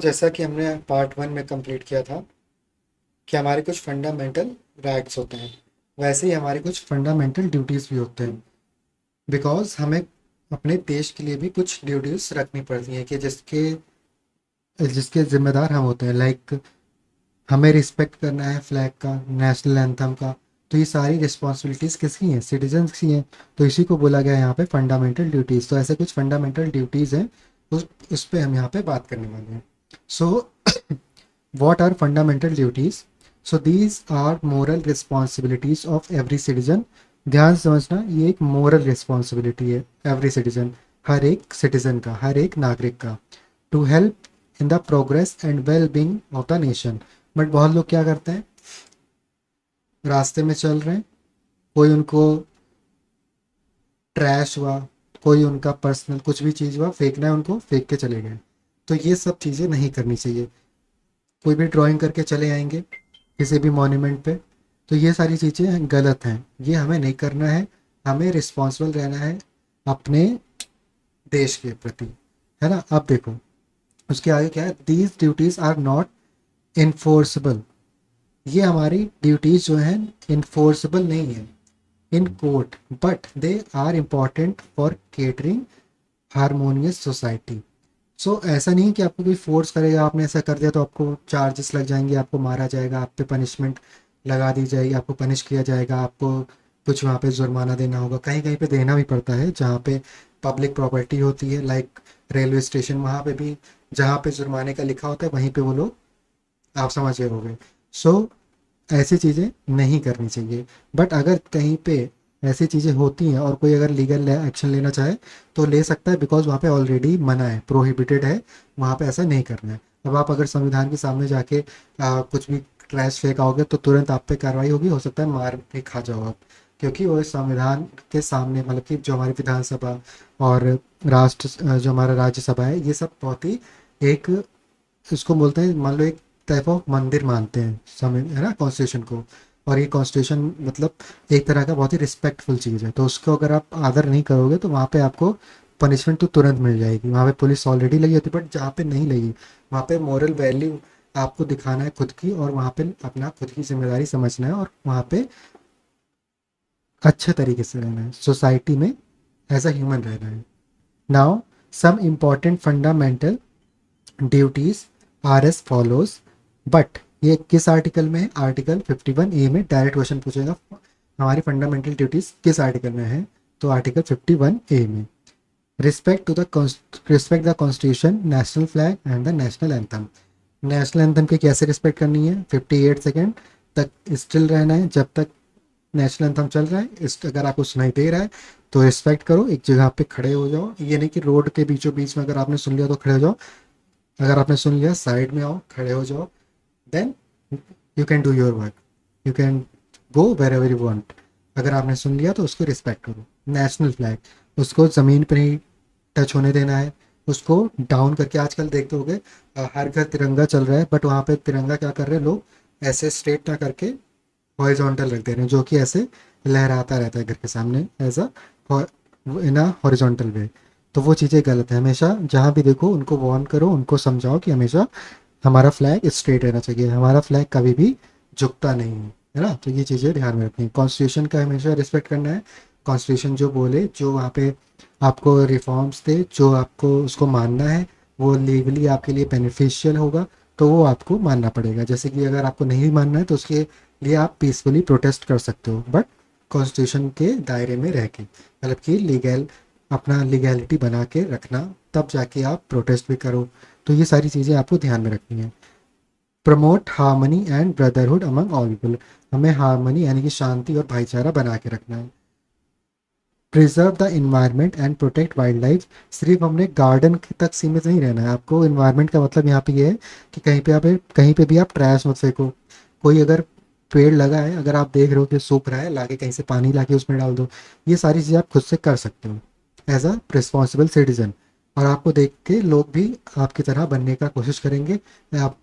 जैसा कि हमने पार्ट वन में कंप्लीट किया था कि हमारे कुछ फंडामेंटल राइट्स होते हैं, वैसे ही हमारे कुछ फंडामेंटल ड्यूटीज़ भी होते हैं। बिकॉज हमें अपने देश के लिए भी कुछ ड्यूटीज़ रखनी पड़ती हैं कि जिसके जिसके जिम्मेदार हम होते हैं। लाइक हमें रिस्पेक्ट करना है फ्लैग का, नेशनल एंथम का। तो ये सारी रिस्पॉन्सिबिलिटीज़ किसकी हैं? सिटीजन्स की हैं। तो इसी को बोला गया है यहाँ पे फंडामेंटल ड्यूटीज़। तो ऐसे कुछ फंडामेंटल ड्यूटीज़ हैं, उस पे हम यहाँ पे बात करने वाले हैं। सो what are fundamental duties? So these are moral responsibilities of every citizen. ध्यान से समझना, ये एक मोरल रिस्पॉन्सिबिलिटी है एवरी सिटीजन, हर एक सिटीजन का, हर एक नागरिक का, to help in the progress and well being of the nation. But बहुत लोग क्या करते हैं, रास्ते में चल रहे हैं, कोई उनको ट्रैश हुआ, कोई उनका पर्सनल कुछ भी चीज़ हुआ, फेंकना है उनको, फेंक के चले गए। तो ये सब चीज़ें नहीं करनी चाहिए। कोई भी ड्राइंग करके चले आएंगे किसी भी मॉन्यूमेंट पे, तो ये सारी चीज़ें गलत हैं, ये हमें नहीं करना है। हमें रिस्पॉन्सिबल रहना है अपने देश के प्रति, है ना। अब देखो उसके आगे क्या है, these duties are not enforceable. ये हमारी ड्यूटीज़ जो हैं इन्फोर्सेबल नहीं है in court, but they are important for catering harmonious society. ऐसा नहीं कि आपको कोई फोर्स करेगा, आपने ऐसा कर दिया तो आपको चार्जेस लग जाएंगे, आपको मारा जाएगा, आप पे पनिशमेंट लगा दी जाएगी, आपको पनिश किया जाएगा, आपको कुछ वहाँ पे जुर्माना देना होगा। कहीं कहीं पे देना भी पड़ता है जहाँ पे पब्लिक प्रॉपर्टी होती है, लाइक रेलवे स्टेशन, वहाँ पे भी जहाँ पे जुर्माने का लिखा होता है वहीं पे वो लोग, आप समझ गए होंगे। सो ऐसी चीज़ें नहीं करनी चाहिए। बट अगर कहीं पे ऐसी चीज़ें होती हैं और कोई अगर लीगल एक्शन लेना चाहे तो ले सकता है, बिकॉज वहाँ पे ऑलरेडी मना है, प्रोहिबिटेड है, वहाँ पे ऐसा नहीं करना है। अब आप अगर संविधान के सामने जाके कुछ भी ट्रैश फेंकाओगे तो तुरंत आप पे कार्रवाई होगी, हो सकता है मार भी खा जाओ आप, क्योंकि वो संविधान के सामने, मतलब कि जो हमारी विधानसभा और जो हमारा राज्यसभा है, ये सब बहुत ही एक, इसको बोलते हैं, मान लो एक टाइप ऑफ मंदिर मानते हैं समय, है ना, कॉन्स्टिट्यूशन को। और ये कॉन्स्टिट्यूशन मतलब एक तरह का बहुत ही रिस्पेक्टफुल चीज़ है, तो उसको अगर आप आदर नहीं करोगे तो वहाँ पे आपको पनिशमेंट तो तुरंत मिल जाएगी। वहाँ पे पुलिस ऑलरेडी लगी होती है, बट जहाँ पे नहीं लगी वहाँ पे मॉरल वैल्यू आपको दिखाना है खुद की, और वहाँ पे अपना खुद की जिम्मेदारी समझना है, और वहाँ पे अच्छे तरीके से रहना है, सोसाइटी में एज अ ह्यूमन रहना है। Now some important fundamental duties are as follows. But ये किस आर्टिकल में है? आर्टिकल 51A में डायरेक्ट क्वेश्चन पूछेगा, हमारी फंडामेंटल ड्यूटीज किस आर्टिकल में है? तो आर्टिकल 51A में। Respect the constitution, national flag and the national anthem. National anthem की कैसे रिस्पेक्ट करनी है? 58 सेकेंड तक स्टिल रहना है जब तक नेशनल एंथम चल रहा है। अगर आपको सुनाई दे रहा है तो रिस्पेक्ट करो, एक जगह पे खड़े हो जाओ। ये नहीं कि रोड के बीचों बीच में अगर आपने सुन लिया तो खड़े हो जाओ, अगर आपने सुन लिया साइड में आओ, खड़े हो जाओ, then you can do your work, you can go wherever you want. अगर आपने सुन लिया तो उसको रिस्पेक्ट करो। नेशनल फ्लैग, उसको ज़मीन पर नहीं टच होने देना है, उसको डाउन करके, आजकल देखते होगे हर घर तिरंगा चल रहा है, बट वहाँ पे तिरंगा क्या कर रहे हैं लोग, ऐसे स्ट्रेट ना करके हॉरिजॉन्टल रख दे रहे हैं, जो कि ऐसे लहराता रहता है घर के सामने as a in a horizontal वे। तो वो चीज़ें गलत है। हमेशा जहाँ भी देखो उनको वार्न करो, उनको समझाओ कि हमेशा हमारा फ्लैग स्ट्रेट रहना चाहिए, हमारा फ्लैग कभी भी झुकता नहीं है ना। तो ये चीज़ें ध्यान में रखनी है। कॉन्स्टिट्यूशन का हमेशा रिस्पेक्ट करना है। कॉन्स्टिट्यूशन जो बोले, जो वहाँ पे आपको रिफॉर्म्स दे, जो आपको उसको मानना है, वो लीगली आपके लिए बेनिफिशियल होगा, तो वो आपको मानना पड़ेगा। जैसे कि अगर आपको नहीं मानना है तो उसके लिए आप पीसफुली प्रोटेस्ट कर सकते हो, बट कॉन्स्टिट्यूशन के दायरे में रह के, मतलब कि लीगल, अपना लीगैलिटी बना के रखना, तब जाके आप प्रोटेस्ट भी करो। तो ये सारी चीज़ें आपको ध्यान में रखनी है। Promote harmony and brotherhood among all people. हमें हार्मनी यानी कि शांति और भाईचारा बना के रखना है। Preserve the environment and protect wild life. सिर्फ हमने गार्डन तक सीमित नहीं रहना है आपको। इन्वायरमेंट का मतलब यहाँ पे ये है कि कहीं पे भी आप ट्रैश मत फेंको। कोई अगर पेड़ लगा है, अगर आप देख रहे हो कि सूख रहा है, लाके कहीं से पानी लाके उसमें डाल दो। ये सारी चीज़ें आप खुद से कर सकते हो एज अ रिस्पॉन्सिबल सिटीजन, और आपको देख के लोग भी आपकी तरह बनने का कोशिश करेंगे। आप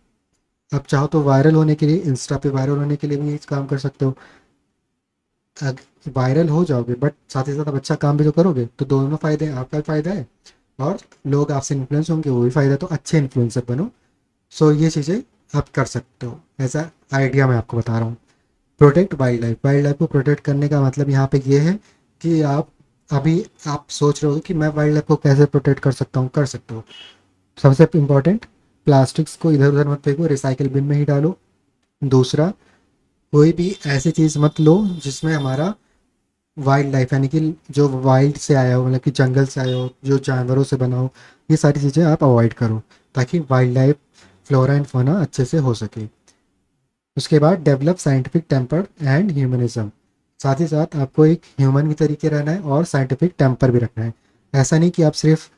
आप चाहो तो वायरल होने के लिए, इंस्टा पे वायरल होने के लिए भी ये काम कर सकते हो। वायरल हो जाओगे बट साथ ही साथ आप अच्छा काम भी तो करोगे, तो दोनों फ़ायदे हैं, आपका भी फ़ायदा है और लोग आपसे इन्फ्लुएंस होंगे, वो भी फ़ायदा है, तो अच्छे इन्फ्लुएंसर बनो। सो ये चीज़ें आप कर सकते हो, ऐसा आइडिया मैं आपको बता रहा हूँ। Protect wild life, wild life को प्रोटेक्ट करने का मतलब यहाँ पे ये है कि आप अभी आप सोच रहे हो कि मैं वाइल्ड लाइफ को कैसे प्रोटेक्ट कर सकता हूँ, कर सकते हो। सबसे इम्पोर्टेंट, प्लास्टिक्स को इधर उधर मत फेंको, रिसाइकिल बिन में ही डालो। दूसरा, कोई भी ऐसी चीज़ मत लो जिसमें हमारा वाइल्ड लाइफ यानी कि जो वाइल्ड से आया हो, मतलब कि जंगल से आया हो, जो जानवरों से बना हो, ये सारी चीज़ें आप अवॉइड करो ताकि wildlife flora and fauna अच्छे से हो सके। उसके बाद develop scientific temper and humanism, साथ ही साथ आपको एक ह्यूमन की तरीके रहना है और साइंटिफिक टेम्पर भी रखना है। ऐसा नहीं कि आप सिर्फ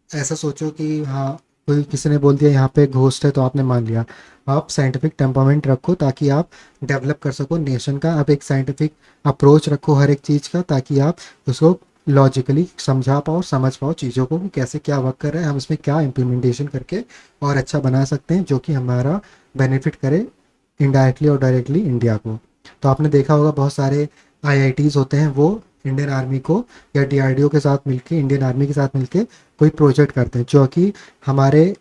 ऐसा सोचो कि हाँ कोई किसी ने बोल दिया यहाँ पे घोस्ट है तो आपने मान लिया। आप साइंटिफिक टेम्परामेंट रखो ताकि आप डेवलप कर सको नेशन का, आप एक साइंटिफिक अप्रोच रखो हर एक चीज़ का ताकि आप उसको लॉजिकली समझा पाओ, समझ पाओ चीज़ों को कि कैसे क्या वर्क कर रहा है, हम इसमें क्या इम्प्लीमेंटेशन करके और अच्छा बना सकते हैं जो कि हमारा बेनिफिट करे इनडायरेक्टली और डायरेक्टली इंडिया को। तो आपने देखा होगा बहुत सारे आईआईटीज़ होते हैं, वो इंडियन आर्मी को या डीआरडीओ के साथ मिलके, इंडियन आर्मी के साथ मिलके कोई प्रोजेक्ट करते हैं जो कि हमारे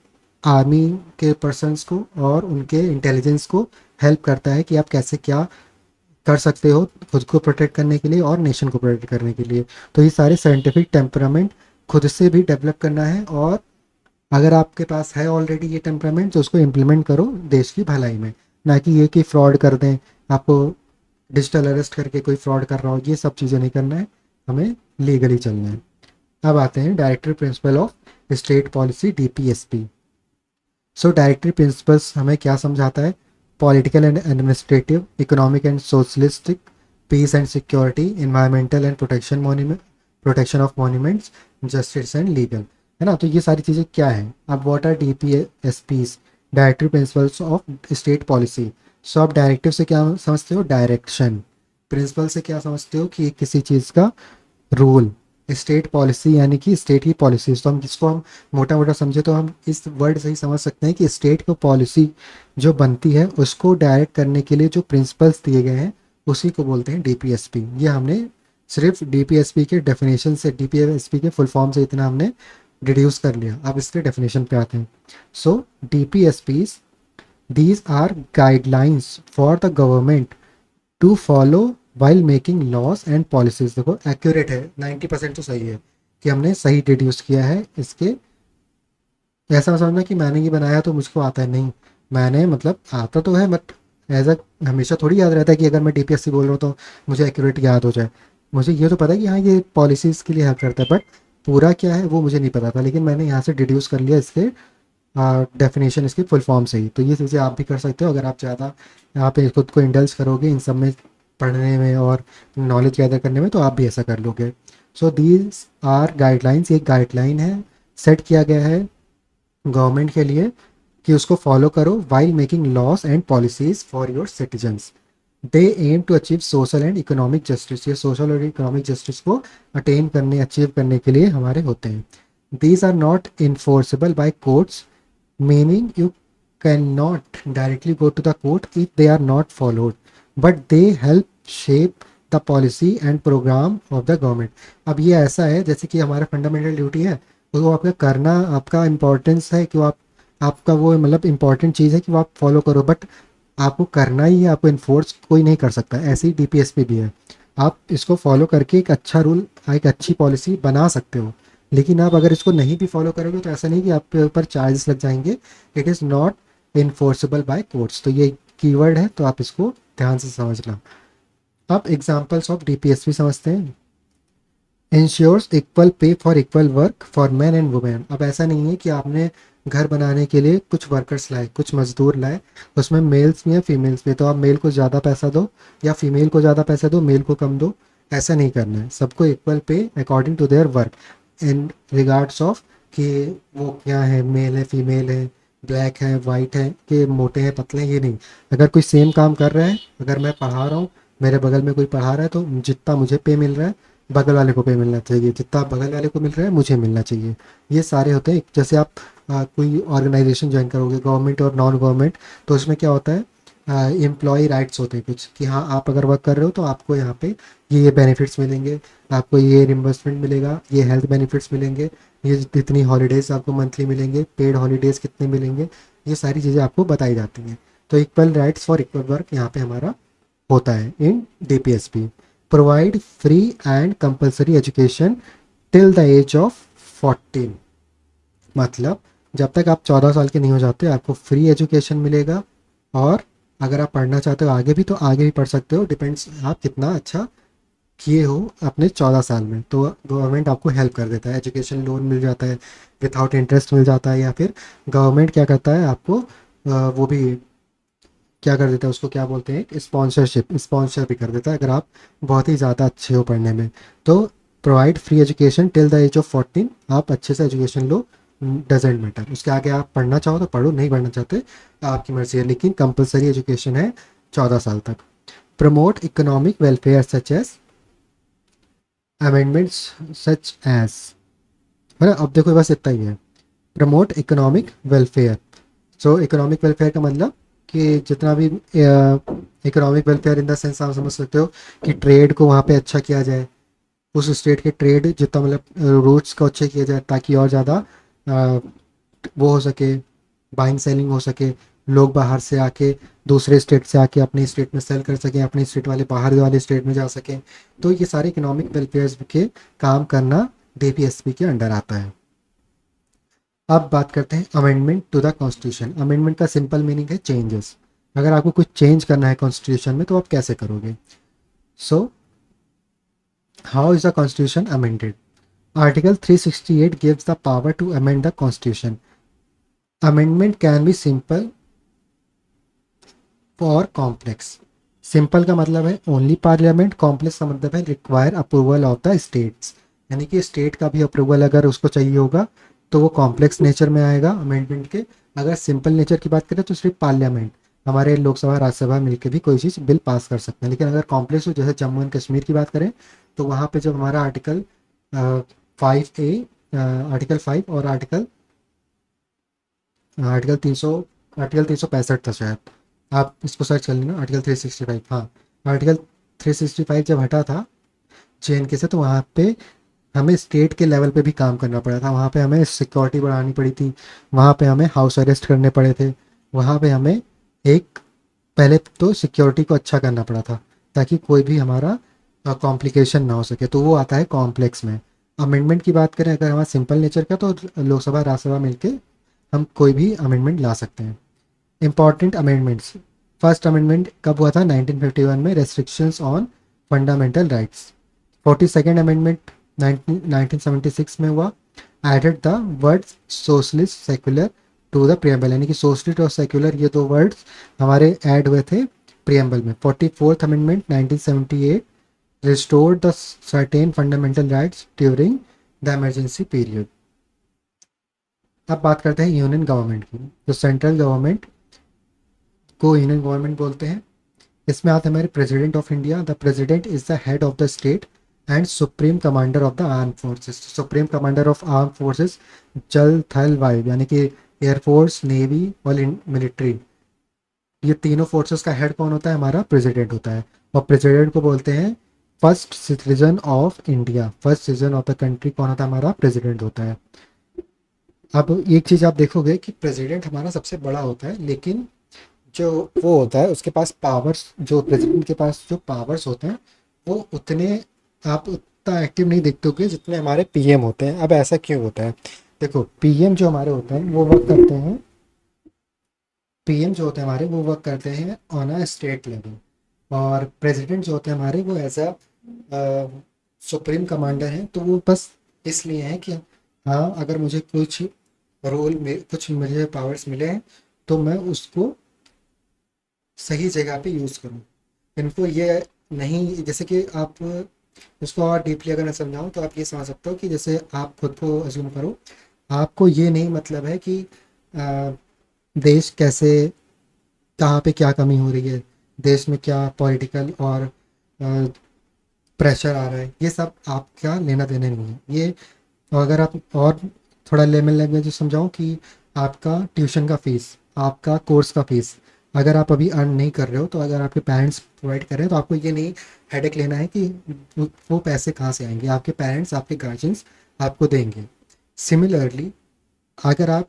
आर्मी के पर्सनस को और उनके इंटेलिजेंस को हेल्प करता है कि आप कैसे क्या कर सकते हो खुद को प्रोटेक्ट करने के लिए और नेशन को प्रोटेक्ट करने के लिए। तो ये सारे साइंटिफिक टेम्परामेंट खुद से भी डेवलप करना है, और अगर आपके पास है ऑलरेडी ये टेम्परामेंट तो उसको इम्प्लीमेंट करो देश की भलाई में, ना कि ये कि फ्रॉड कर दें आपको, डिजिटल अरेस्ट करके कोई फ्रॉड कर रहा हो, ये सब चीज़ें नहीं करना है, हमें लीगली चलना है। अब आते हैं director principal of state policy, DPSP. So directory principles हमें क्या समझाता है? Political and administrative, economic and socialistic, peace and security, environmental and protection monument, protection of monuments, justice and legal, है ना। तो ये सारी चीज़ें क्या हैं? अब what are DPSPs? Directory principles of state policy. So आप डायरेक्टिव से क्या समझते हो? डायरेक्शन। प्रिंसिपल से क्या समझते हो? कि किसी चीज़ का रूल। स्टेट पॉलिसी यानी कि स्टेट की पॉलिसीज, तो हम जिसको हम मोटा मोटा समझे तो हम इस वर्ड से ही समझ सकते हैं कि स्टेट को पॉलिसी जो बनती है उसको डायरेक्ट करने के लिए जो प्रिंसिपल्स दिए गए हैं उसी को बोलते हैं डीपीएसपी। ये हमने सिर्फ डीपीएसपी के डेफिनेशन से, डीपीएसपी के फुल फॉर्म से इतना हमने डिड्यूस कर लिया। अब इसके डेफिनेशन पे आते हैं। So DPSPs, these are guidelines for the government to follow while making laws and policies. देखो एक्यूरेट है, 90% तो सही है कि हमने सही डिड्यूस किया है इसके। ऐसा मत समझना कि मैंने ये बनाया तो मुझको आता है, नहीं, मैंने मतलब आता तो है बट एज अ हमेशा थोड़ी याद रहता है कि अगर मैं डीपीएससी बोल रहा हूँ तो मुझे एक्यूरेट याद हो जाए। मुझे ये तो पता है कि हाँ ये पॉलिसीज़ के लिए हेल्प करता है, बट पूरा क्या है वो मुझे नहीं पता था, लेकिन मैंने यहाँ से डिड्यूस कर लिया इसके डेफिनेशन, इसकी फुल फॉर्म से ही। तो ये चीज़ें आप भी कर सकते हो अगर आप ज़्यादा यहाँ पे खुद को इंडल्ज करोगे इन सब में, पढ़ने में और नॉलेज गैदर करने में, तो आप भी ऐसा कर लोगे। सो दीज आर गाइडलाइंस, एक गाइडलाइन है, सेट किया गया है गवर्नमेंट के लिए कि उसको फॉलो करो while making laws and policies for your citizens. They aim to achieve social and economic justice, ये सोशल और इकोनॉमिक जस्टिस को अटेन करने, अचीव करने के लिए हमारे होते हैं। These are not enforceable by courts, meaning you cannot directly go to the court if they are not followed, but they help shape the policy and program of the government। अब ये ऐसा है जैसे कि हमारा फंडामेंटल ड्यूटी है, तो वो आपका करना, आपका इम्पोर्टेंस है कि वो आप, आपका वो मतलब इम्पोर्टेंट चीज़ है कि वो आप फॉलो करो, बट आपको करना ही है, आपको इन्फोर्स कोई नहीं कर सकता। ऐसे ही डीपीएस पे भी है, आप इसको फॉलो करके एक अच्छा रूल, एक अच्छी पॉलिसी बना सकते हो, लेकिन आप अगर इसको नहीं भी फॉलो करोगे तो ऐसा नहीं कि आपके ऊपर चार्जेस लग जाएंगे। It is not enforceable by courts, तो ये कीवर्ड है, तो आप इसको ध्यान से समझना। अब एग्जांपल्स ऑफ डीपीएसपी समझते हैं। Ensures equal pay for equal work for man and women. अब ऐसा नहीं है कि आपने घर बनाने के लिए कुछ वर्कर्स लाए, कुछ मजदूर लाए, उसमें मेल्स भी हैं फीमेल्स भी, तो आप मेल को ज़्यादा पैसा दो या फीमेल को ज़्यादा पैसा दो, मेल को कम दो, ऐसा नहीं करना है। सबको equal pay according to their work, in regards of कि वो क्या है, मेल है फीमेल है, ब्लैक है वाइट है, कि मोटे हैं पतले हैं, ये नहीं। अगर कोई सेम काम कर रहा है, अगर मैं पढ़ा रहा हूँ, मेरे बगल में कोई पढ़ा रहा है, तो जितना मुझे पे मिल रहा है बगल वाले को पे मिलना चाहिए, जितना बगल वाले को मिल रहा है मुझे मिलना चाहिए। ये सारे होते हैं। जैसे आप कोई ऑर्गेनाइजेशन ज्वाइन करोगे, गवर्नमेंट और नॉन गवर्नमेंट, तो उसमें क्या होता है, एम्प्लॉय राइट्स होते हैं कुछ, कि हाँ आप अगर वर्क कर रहे हो तो आपको यहाँ पे ये बेनिफिट्स मिलेंगे, आपको ये रिम्बर्समेंट मिलेगा, ये हेल्थ बेनिफिट्स मिलेंगे, ये इतनी हॉलीडेज़ आपको मंथली मिलेंगे, पेड हॉलीडेज़ कितने मिलेंगे, ये सारी चीज़ें आपको बताई जाती हैं। तो equal rights for equal work यहाँ पे हमारा होता है in DPSP. Provide free and compulsory education till the age of 14, मतलब जब तक आप 14 साल के नहीं हो जाते आपको फ्री एजुकेशन मिलेगा, और अगर आप पढ़ना चाहते हो आगे भी तो आगे भी पढ़ सकते हो, डिपेंड्स आप कितना अच्छा किए हो अपने 14 साल में, तो गवर्नमेंट आपको हेल्प कर देता है, एजुकेशन लोन मिल जाता है विदाउट इंटरेस्ट मिल जाता है, या फिर गवर्नमेंट क्या करता है आपको वो भी क्या कर देता है, उसको क्या बोलते हैं, स्पॉन्सरशिप, स्पॉन्सर भी कर देता है अगर आप बहुत ही ज़्यादा अच्छे हो पढ़ने में। तो provide free education till the age of 14, आप अच्छे से एजुकेशन लो, डजेंट मैटर, उसके आगे आप पढ़ना चाहो तो पढ़ो, नहीं पढ़ना चाहते आपकी मर्जी है, लेकिन कंपलसरी एजुकेशन है 14 साल तक। Promote economic welfare such as amendments such as, है ना, अब देखो बस इतना ही है। Promote economic welfare, so economic welfare का मतलब कि जितना भी economic welfare in the sense आप समझ सकते हो कि ट्रेड को वहाँ पे अच्छा किया जाए, उस स्टेट के ट्रेड जितना मतलब रूट्स को अच्छे किया जाए ताकि और ज़्यादा वो हो सके, बाइंग सेलिंग हो सके, लोग बाहर से आके दूसरे स्टेट से आके अपने स्टेट में सेल कर सकें, अपने स्टेट वाले बाहर वाले स्टेट में जा सकें, तो ये सारे इकोनॉमिक वेलफेयर के काम करना डीपीएसपी के अंडर आता है। अब बात करते हैं amendment to the constitution. Amendment का सिंपल मीनिंग है चेंजेस, अगर आपको कुछ चेंज करना है कॉन्स्टिट्यूशन में तो आप कैसे करोगे। So how is the constitution amended. Article 368 gives the power to amend the constitution. Amendment can be simple और कॉम्प्लेक्स। सिंपल का मतलब है ओनली पार्लियामेंट, कॉम्प्लेक्स का मतलब है require approval of the states, यानी कि स्टेट का भी अप्रूवल अगर उसको चाहिए होगा तो वो कॉम्प्लेक्स नेचर में आएगा अमेंडमेंट के। अगर सिंपल नेचर की बात करें तो सिर्फ पार्लियामेंट, हमारे लोकसभा राज्यसभा मिलकर भी कोई चीज़ बिल पास कर सकते हैं, लेकिन अगर कॉम्प्लेक्स हो जैसे जम्मू एंड कश्मीर की बात करें तो वहाँ पे जब हमारा आर्टिकल 5A, आर्टिकल 5 और आर्टिकल आर्टिकल 300, आर्टिकल 365 था शायद, आप इसको सर्च कर लेना, आर्टिकल 365, हाँ आर्टिकल 365 जब हटा था जेएनके से तो वहाँ पे हमें स्टेट के लेवल पे भी काम करना पड़ा था, वहाँ पे हमें सिक्योरिटी बढ़ानी पड़ी थी, वहाँ पे हमें हाउस अरेस्ट करने पड़े थे, वहाँ पे हमें एक पहले तो सिक्योरिटी को अच्छा करना पड़ा था ताकि कोई भी हमारा कॉम्प्लिकेशन ना हो सके, तो वो आता है कॉम्प्लेक्स में। अमेंडमेंट की बात करें अगर हमारा सिंपल नेचर का तो लोकसभा राज्यसभा मिलके हम कोई भी अमेंडमेंट ला सकते हैं। इंपॉर्टेंट अमेंडमेंट्स, फर्स्ट अमेंडमेंट कब हुआ था 1951 में, restrictions on fundamental rights. 42nd amendment 1976 में हुआ, added the words socialist secular to the preamble, यानी कि सोशलिस्ट और सेक्युलर ये दो वर्ड्स हमारे ऐड हुए थे प्रियम्बल में। 44th amendment 1978 restored the certain fundamental rights during the emergency period. अब बात करते हैं यूनियन गवर्नमेंट की, जो सेंट्रल गवर्नमेंट को यूनियन गवर्नमेंट बोलते हैं। इसमें आते हैं हमारे president of India. The president is the head of the state and supreme commander of the arm forces. Supreme commander of arm forces जल थल वायु, यानी कि एयरफोर्स नेवी और मिलिट्री, ये तीनों फोर्सेस का हेड कौन होता है, हमारा प्रेसिडेंट होता है। और प्रेसिडेंट को बोलते हैं first citizen of India, first citizen of the country कौन होता है, हमारा प्रेसिडेंट होता है। अब एक चीज़ आप देखोगे कि प्रेसिडेंट हमारा सबसे बड़ा होता है, लेकिन जो वो होता है उसके पास पावर्स, जो प्रेसिडेंट के पास जो पावर्स होते हैं वो उतने आप उतना एक्टिव नहीं देखते होगे जितने हमारे पीएम होते हैं। अब ऐसा क्यों होता है, देखो पीएम जो हमारे होते हैं वो वर्क करते हैं, पीएम जो होते हैं हमारे वो वर्क करते हैं ऑन अ स्टेट लेवल, और प्रेसिडेंट जो होते हैं हमारे वो एज अ सुप्रीम कमांडर हैं, तो वो बस इसलिए हैं कि हाँ अगर मुझे कुछ रोल में कुछ मुझे पावर्स मिले हैं तो मैं उसको सही जगह पे यूज़ करूँ। इनको ये नहीं, जैसे कि आप इसको और डीपली अगर मैं समझाऊँ तो आप ये समझ सकते हो कि जैसे आप खुद को अज्यूम करो, आपको ये नहीं मतलब है कि अ, देश कैसे, कहाँ पे क्या कमी हो रही है, देश में क्या पॉलिटिकल और प्रेशर आ रहा है, ये सब आपका लेना देना नहीं है। ये अगर आप और थोड़ा लेमन लैंग्वेज समझाऊँ कि आपका ट्यूशन का फीस, आपका कोर्स का फीस, अगर आप अभी अर्न नहीं कर रहे हो, तो अगर आपके पेरेंट्स प्रोवाइड कर रहे हैं, तो आपको ये नहीं हेडेक लेना है कि वो पैसे कहाँ से आएंगे, आपके पेरेंट्स, आपके गार्जियंस आपको देंगे। सिमिलरली अगर आप,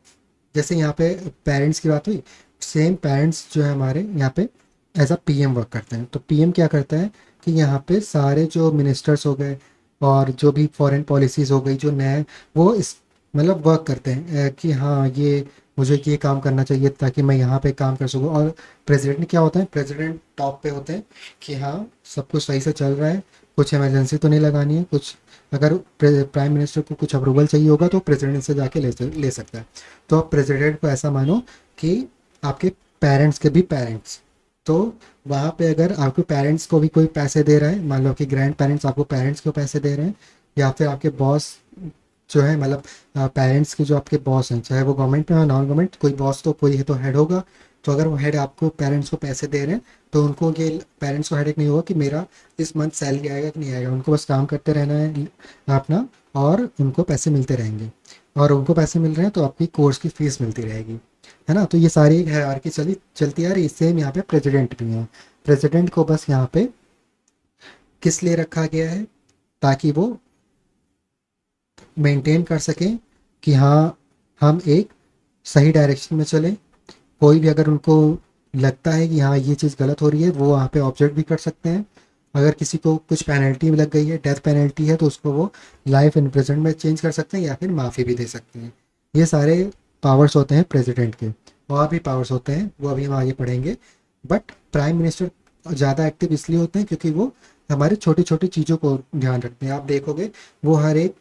जैसे यहाँ पे पेरेंट्स की बात हुई, सेम पेरेंट्स जो है हमारे यहाँ पे एज अ पीएम वर्क करते हैं। तो पीएम क्या करता है कि यहाँ पे सारे जो मिनिस्टर्स हो गए और जो भी फॉरेन पॉलिसीज़ हो गई जो नए, वो इस मतलब वर्क करते हैं कि हाँ ये मुझे ये काम करना चाहिए ताकि मैं यहाँ पे काम कर सकूँ। और प्रेसिडेंट क्या होता है, प्रेसिडेंट टॉप पे होते हैं कि हाँ सब कुछ सही से चल रहा है, कुछ इमरजेंसी तो नहीं लगानी है, कुछ अगर प्राइम मिनिस्टर को कुछ अप्रूवल चाहिए होगा तो प्रेसिडेंट से जाके ले सकता है। तो आप प्रेसिडेंट को ऐसा मानो कि आपके पेरेंट्स के भी पेरेंट्स। तो वहाँ पे अगर आपके पेरेंट्स को भी कोई पैसे दे रहा है, मान लो कि ग्रैंड पेरेंट्स आपको पेरेंट्स को पैसे दे रहे हैं, या फिर आपके बॉस जो है, मतलब पेरेंट्स के जो आपके बॉस हैं, चाहे वो गवर्नमेंट में हो नॉन गवर्नमेंट, कोई बॉस तो कोई है तो हेड होगा। तो अगर वो हेड आपको पेरेंट्स को पैसे दे रहे हैं, तो उनको ये पेरेंट्स को हेडेक नहीं होगा कि मेरा इस मंथ सैलरी आएगा कि नहीं आएगा। उनको बस काम करते रहना है अपना, और उनको पैसे मिलते रहेंगे। और उनको पैसे मिल रहे हैं तो आपकी कोर्स की फीस मिलती रहेगी, है ना। तो ये सारी हायरार्की चलती आ रही। सेम यहाँ पे प्रेसिडेंट भी है। प्रेसिडेंट को बस यहाँ पे किस लिए रखा गया है, ताकि वो मेंटेन कर सकें कि हाँ हम एक सही डायरेक्शन में चलें। कोई भी अगर उनको लगता है कि हाँ ये चीज़ गलत हो रही है, वो वहाँ पे ऑब्जेक्ट भी कर सकते हैं। अगर किसी को कुछ पेनल्टी भी लग गई है, डेथ पेनल्टी है, तो उसको वो लाइफ इम्प्रिजनमेंट में चेंज कर सकते हैं या फिर माफ़ी भी दे सकते हैं। ये सारे पावर्स होते हैं प्रेसिडेंट के। और भी पावर्स होते हैं, वो अभी हम आगे पढ़ेंगे। बट प्राइम मिनिस्टर ज़्यादा एक्टिव इसलिए होते हैं क्योंकि वो हमारी छोटी छोटी चीज़ों को ध्यान रखते हैं। आप देखोगे वो हर एक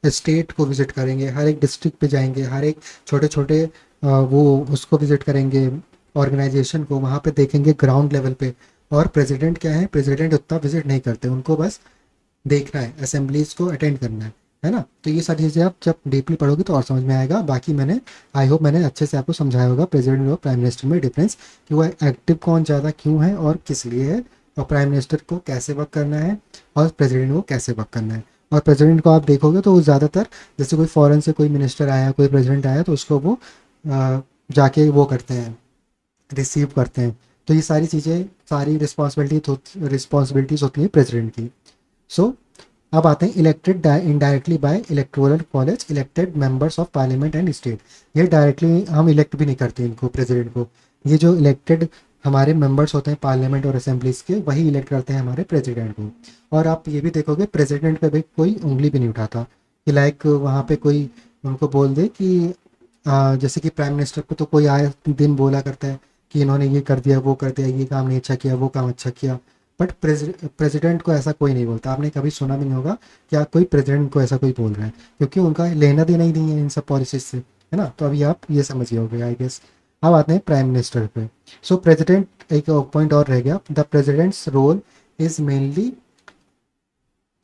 स्टेट को विजिट करेंगे, हर एक डिस्ट्रिक्ट पे जाएंगे, हर एक छोटे छोटे वो उसको विजिट करेंगे, ऑर्गेनाइजेशन को वहाँ पे देखेंगे ग्राउंड लेवल पे। और प्रेसिडेंट क्या है, प्रेसिडेंट उतना विजिट नहीं करते, उनको बस देखना है, असेंबलीज को अटेंड करना है ना। तो ये सारी चीज़ें आप जब डीपली पढ़ोगे तो और समझ में आएगा। बाकी मैंने, आई होप मैंने अच्छे से आपको समझाया होगा प्रेसिडेंट और प्राइम मिनिस्टर में डिफरेंस, कि वो एक्टिव कौन ज़्यादा क्यों है और किस लिए है, और प्राइम मिनिस्टर को कैसे वर्क करना है और प्रेसिडेंट को कैसे वर्क करना है। और प्रेसिडेंट को आप देखोगे तो वो ज़्यादातर, जैसे कोई फॉरेन से कोई मिनिस्टर आया, कोई प्रेसिडेंट आया, तो उसको वो जाके वो करते हैं, रिसीव करते हैं। तो ये सारी चीज़ें, सारी रिस्पॉन्सिबिलिटीज़ होती हैं प्रेसिडेंट की। सो अब आते हैं elected indirectly bye electoral college elected members of parliament and state. ये डायरेक्टली हम इलेक्ट भी नहीं करते इनको, प्रेसिडेंट को। ये जो इलेक्टेड हमारे मेंबर्स होते हैं पार्लियामेंट और असेंबलीज के, वही इलेक्ट करते हैं हमारे प्रेसिडेंट को। और आप ये भी देखोगे प्रेसिडेंट पे भी कोई उंगली भी नहीं उठाता कि लाइक वहाँ पे कोई उनको बोल दे कि जैसे कि प्राइम मिनिस्टर को तो कोई आए दिन बोला करता है कि इन्होंने ये कर दिया, वो कर दिया, ये काम नहीं अच्छा किया, वो काम अच्छा किया। बट प्रेसिडेंट को ऐसा कोई नहीं बोलता। आपने कभी सुना भी नहीं होगा क्या कोई प्रेसिडेंट को ऐसा कोई बोल रहा है, क्योंकि उनका लेना देना ही नहीं है इन सब पॉलिसीज से, है ना। तो अभी आप ये समझ गए होगे आई गेस। अब आते हैं प्राइम मिनिस्टर पे। सो प्रेसिडेंट, एक पॉइंट और रह गया, the president's role is mainly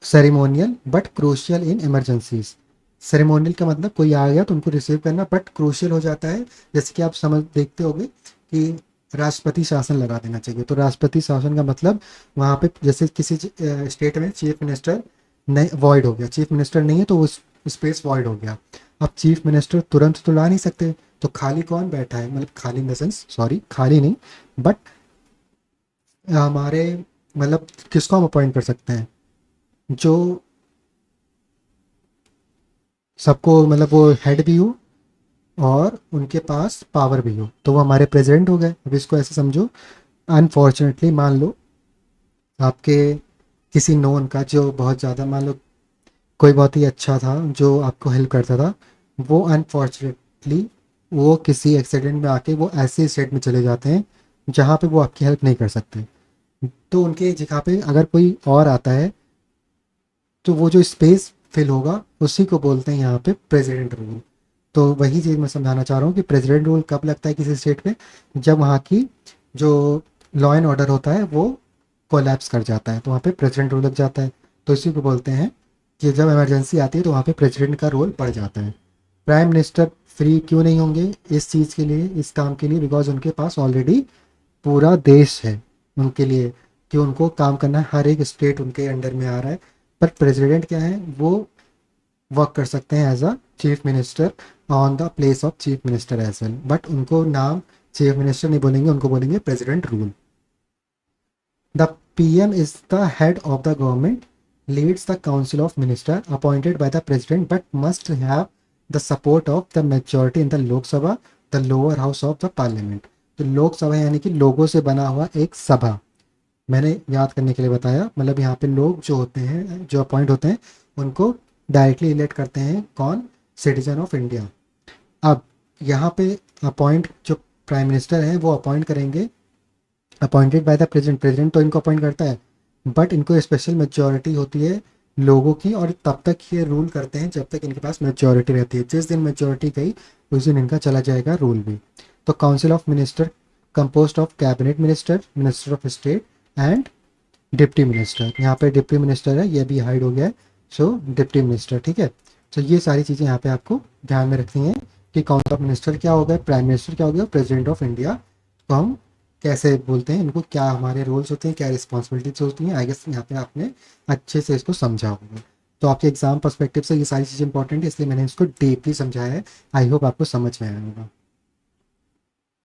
ceremonial but crucial in emergencies. Ceremonial का मतलब कोई आ गया तो उनको रिसीव करना, बट क्रूशियल हो जाता है, जैसे कि आप समझ देखते होगे कि राष्ट्रपति शासन लगा देना चाहिए। तो राष्ट्रपति शासन का मतलब वहाँ पे जैसे किसी स्टेट में चीफ मिनिस्टर नहीं, वॉइड हो गया, चीफ मिनिस्टर नहीं है तो उस स्पेस वॉइड हो गया। अब चीफ मिनिस्टर तुरंत तो ला नहीं सकते, तो खाली कौन बैठा है, मतलब खाली इन द सेंस, सॉरी खाली नहीं, बट हमारे मतलब किसको हम अपॉइंट कर सकते हैं, जो सबको मतलब वो हेड भी हो और उनके पास पावर भी हो, तो वो हमारे प्रेसिडेंट हो गए। अब इसको ऐसे समझो, अनफॉर्चुनेटली मान लो आपके किसी नोन का जो बहुत ज़्यादा, मान लो कोई बहुत ही अच्छा था जो आपको हेल्प करता था, वो अनफॉर्चुनेटली वो किसी एक्सीडेंट में आके वो ऐसे स्टेट में चले जाते हैं जहाँ पे वो आपकी हेल्प नहीं कर सकते। तो उनके जगह पे अगर कोई और आता है, तो वो जो स्पेस फिल होगा उसी को बोलते हैं यहाँ पे प्रेसिडेंट रूल। तो वही चीज़ मैं समझाना चाह रहा हूँ कि प्रेसिडेंट रूल कब लगता है किसी स्टेट पे, जब वहाँ की जो लॉ एंड ऑर्डर होता है वो कोलैप्स कर जाता है, तो वहाँ पे प्रेसिडेंट रूल लग जाता है। तो इसी को बोलते हैं कि जब इमरजेंसी आती है तो वहाँ पे प्रेसिडेंट का रोल बढ़ जाता है। प्राइम मिनिस्टर फ्री क्यों नहीं होंगे इस चीज़ के लिए, इस काम के लिए, बिकॉज उनके पास ऑलरेडी पूरा देश है उनके लिए, कि उनको काम करना है, हर एक स्टेट उनके अंडर में आ रहा है। पर प्रेसिडेंट क्या है, वो वर्क कर सकते हैं as a chief minister on the place of chief minister as well, but उनको नाम चीफ मिनिस्टर नहीं बोलेंगे, उनको बोलेंगे president rule. The PM is the head of the government, leads the council of minister appointed by the president but must have the support of the majority in the Lok Sabha, the lower house of the parliament. तो लोकसभा यानी कि लोगों से बना हुआ एक सभा, मैंने याद करने के लिए बताया, मतलब यहाँ पे लोग जो होते हैं, जो अपॉइंट होते हैं, उनको डायरेक्टली इलेक्ट करते हैं कौन, सिटीजन ऑफ इंडिया। अब यहाँ पे अपॉइंट जो प्राइम मिनिस्टर हैं वो अपॉइंट करेंगे, appointed by the president, president तो इनको अपॉइंट करता है, बट इनको स्पेशल मेजॉरिटी होती है लोगों की, और तब तक ये रूल करते हैं जब तक इनके पास मेजॉरिटी रहती है। जिस दिन मेजॉरिटी गई उस दिन इनका चला जाएगा रूल भी। तो council of minister compost of cabinet minister, minister of state and deputy minister. यहाँ पे डिप्टी मिनिस्टर है, ये भी हाइड हो गया है, सो डिप्टी मिनिस्टर, ठीक है। तो ये सारी चीज़ें यहाँ पे आपको ध्यान में रखनी है कि काउंसिल ऑफ मिनिस्टर क्या हो गया, प्राइम मिनिस्टर क्या हो गया, प्रेसिडेंट ऑफ इंडिया को हम कैसे बोलते हैं, इनको क्या हमारे रोल्स होते हैं, क्या रिस्पॉन्सिबिलिटीज होती हैं। आई गेस यहाँ पे आपने अच्छे से इसको समझा होगा। तो आपके एग्जाम पर्सपेक्टिव से ये सारी चीज़ें इंपॉर्टेंट है, इसलिए मैंने इसको डीपली समझाया है। आई होप आपको समझ में आया होगा।